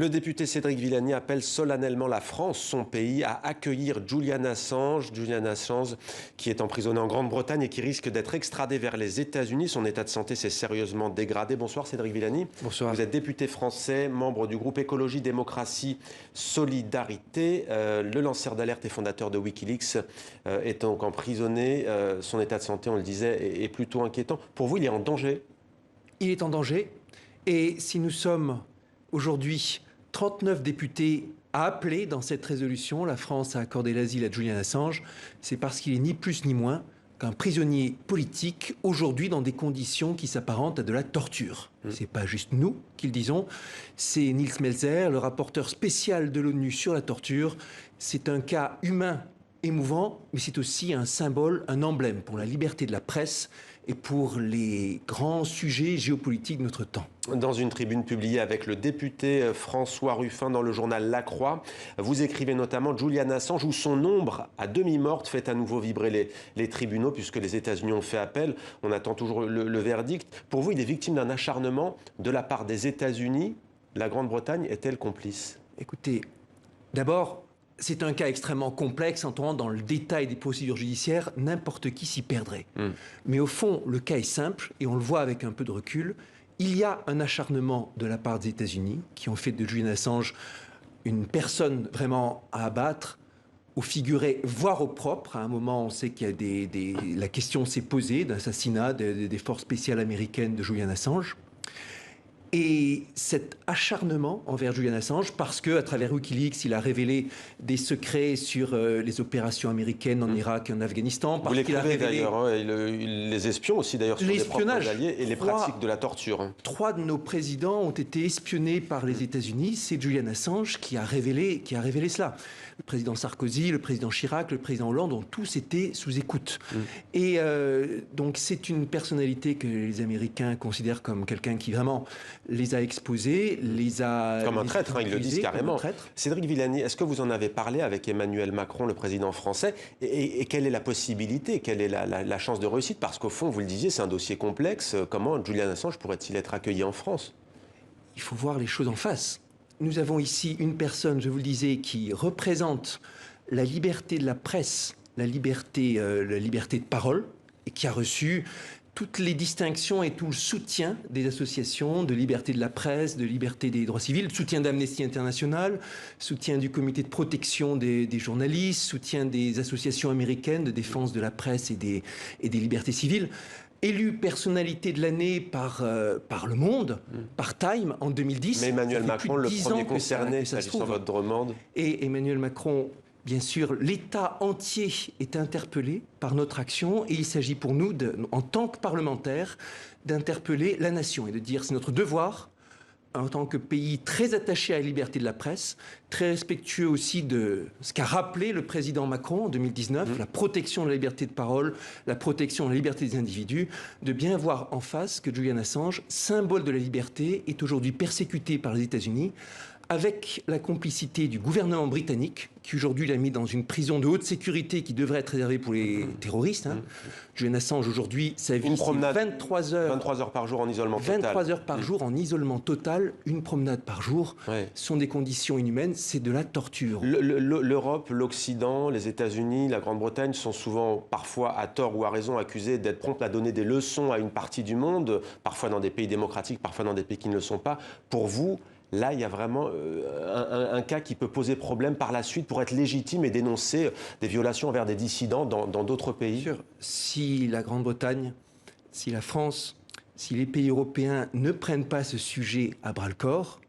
Le député Cédric Villani appelle solennellement la France, son pays, à accueillir Julian Assange. Julian Assange qui est emprisonné en Grande-Bretagne et qui risque d'être extradé vers les États-Unis. Son état de santé s'est sérieusement dégradé. Bonsoir Cédric Villani. Bonsoir. Vous êtes député français, membre du groupe Écologie, Démocratie, Solidarité. Le lanceur d'alerte et fondateur de Wikileaks est donc emprisonné. Son état de santé, on le disait, est plutôt inquiétant. Pour vous, il est en danger? Il est en danger. Et si nous sommes aujourd'hui 39 députés à appeler dans cette résolution, la France a accordé l'asile à Julian Assange, c'est parce qu'il est ni plus ni moins qu'un prisonnier politique aujourd'hui dans des conditions qui s'apparentent à de la torture. C'est pas juste nous qui le disons, c'est Nils Melzer, le rapporteur spécial de l'ONU sur la torture. C'est un cas humain émouvant, mais c'est aussi un symbole, un emblème pour la liberté de la presse et pour les grands sujets géopolitiques de notre temps. Dans une tribune publiée avec le député François Ruffin dans le journal La Croix, vous écrivez notamment « Julian Assange, où son ombre à demi-morte fait à nouveau vibrer les tribunaux, puisque les États-Unis ont fait appel. On attend toujours le verdict. Pour vous, il est victime d'un acharnement de la part des États-Unis. La Grande-Bretagne est-elle complice? Écoutez, d'abord, c'est un cas extrêmement complexe, entrant dans le détail des procédures judiciaires, n'importe qui s'y perdrait. Mais au fond, le cas est simple, et on le voit avec un peu de recul. Il y a un acharnement de la part des États-Unis, qui ont fait de Julian Assange une personne vraiment à abattre, au figuré, voire au propre. À un moment, on sait qu'il y a la question s'est posée d'assassinat des forces spéciales américaines de Julian Assange. Et cet acharnement envers Julian Assange, parce qu'à travers Wikileaks, il a révélé des secrets sur les opérations américaines en Irak et en Afghanistan. Vous l'écrivez d'ailleurs, hein, les espions aussi d'ailleurs sur les propres alliés et les pratiques de la torture. 3 de nos présidents ont été espionnés par les États-Unis. C'est Julian Assange qui a révélé cela. Le président Sarkozy, le président Chirac, le président Hollande ont tous été sous écoute. Et donc c'est une personnalité que les Américains considèrent comme quelqu'un qui vraiment les a exposés, les a... Comme un traître, hein, ils le disent carrément. Cédric Villani, est-ce que vous en avez parlé avec Emmanuel Macron, le président français, et quelle est la possibilité, quelle est la chance de réussite? Parce qu'au fond, vous le disiez, c'est un dossier complexe. Comment Julian Assange pourrait-il être accueilli en France? Il faut voir les choses en face. Nous avons ici une personne, je vous le disais, qui représente la liberté de la presse, la liberté de parole, et qui a reçu toutes les distinctions et tout le soutien des associations de liberté de la presse, de liberté des droits civils, soutien d'Amnesty International, soutien du comité de protection des journalistes, soutien des associations américaines de défense de la presse et des libertés civiles. Élu personnalité de l'année par Le Monde, par Time en 2010. Mais Emmanuel Macron, le premier concerné, s'agissant de votre demande. Et Emmanuel Macron, bien sûr, l'État entier est interpellé par notre action et il s'agit pour nous, en tant que parlementaires, d'interpeller la nation et de dire c'est notre devoir, en tant que pays très attaché à la liberté de la presse, très respectueux aussi de ce qu'a rappelé le président Macron en 2019, la protection de la liberté de parole, la protection de la liberté des individus, de bien voir en face que Julian Assange, symbole de la liberté, est aujourd'hui persécuté par les États-Unis, avec la complicité du gouvernement britannique, qui aujourd'hui l'a mis dans une prison de haute sécurité qui devrait être réservée pour les terroristes. Julian Assange, aujourd'hui, sa vie, c'est 23 heures par jour en isolement total. 23 heures par jour en isolement total, une promenade par jour. Ce sont des conditions inhumaines, c'est de la torture. L'Europe, l'Occident, les États-Unis, la Grande-Bretagne sont souvent, parfois à tort ou à raison, accusés d'être prompts à donner des leçons à une partie du monde, parfois dans des pays démocratiques, parfois dans des pays qui ne le sont pas. Pour vous, là, il y a vraiment un cas qui peut poser problème par la suite pour être légitime et dénoncer des violations envers des dissidents dans d'autres pays. Bien sûr. Si la Grande-Bretagne, si la France, si les pays européens ne prennent pas ce sujet à bras-le-corps,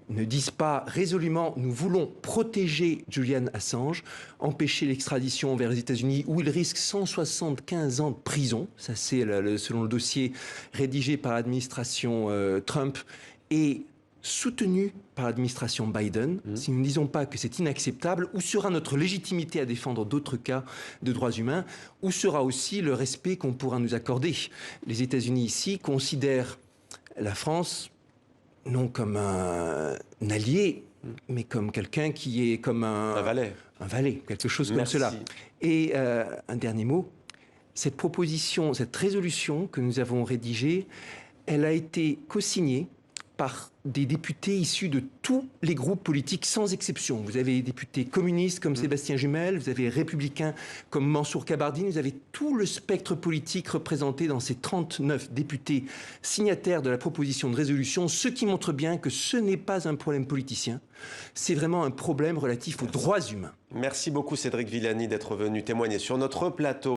ne disent pas résolument « nous voulons protéger Julian Assange », empêcher l'extradition vers les États-Unis où il risque 175 ans de prison, ça c'est selon le dossier rédigé par l'administration Trump, et soutenu par l'administration Biden, si nous ne disons pas que c'est inacceptable, où sera notre légitimité à défendre d'autres cas de droits humains, où sera aussi le respect qu'on pourra nous accorder? Les États-Unis ici considèrent la France non comme un allié, mais comme quelqu'un qui est comme un valet. Un valet, quelque chose comme cela. Et un dernier mot, cette proposition, cette résolution que nous avons rédigée, elle a été co-signée par des députés issus de tous les groupes politiques sans exception. Vous avez des députés communistes comme Sébastien Jumel, vous avez républicains comme Mansour Kabardine, vous avez tout le spectre politique représenté dans ces 39 députés signataires de la proposition de résolution, ce qui montre bien que ce n'est pas un problème politicien, c'est vraiment un problème relatif aux droits humains. Merci beaucoup Cédric Villani d'être venu témoigner sur notre plateau.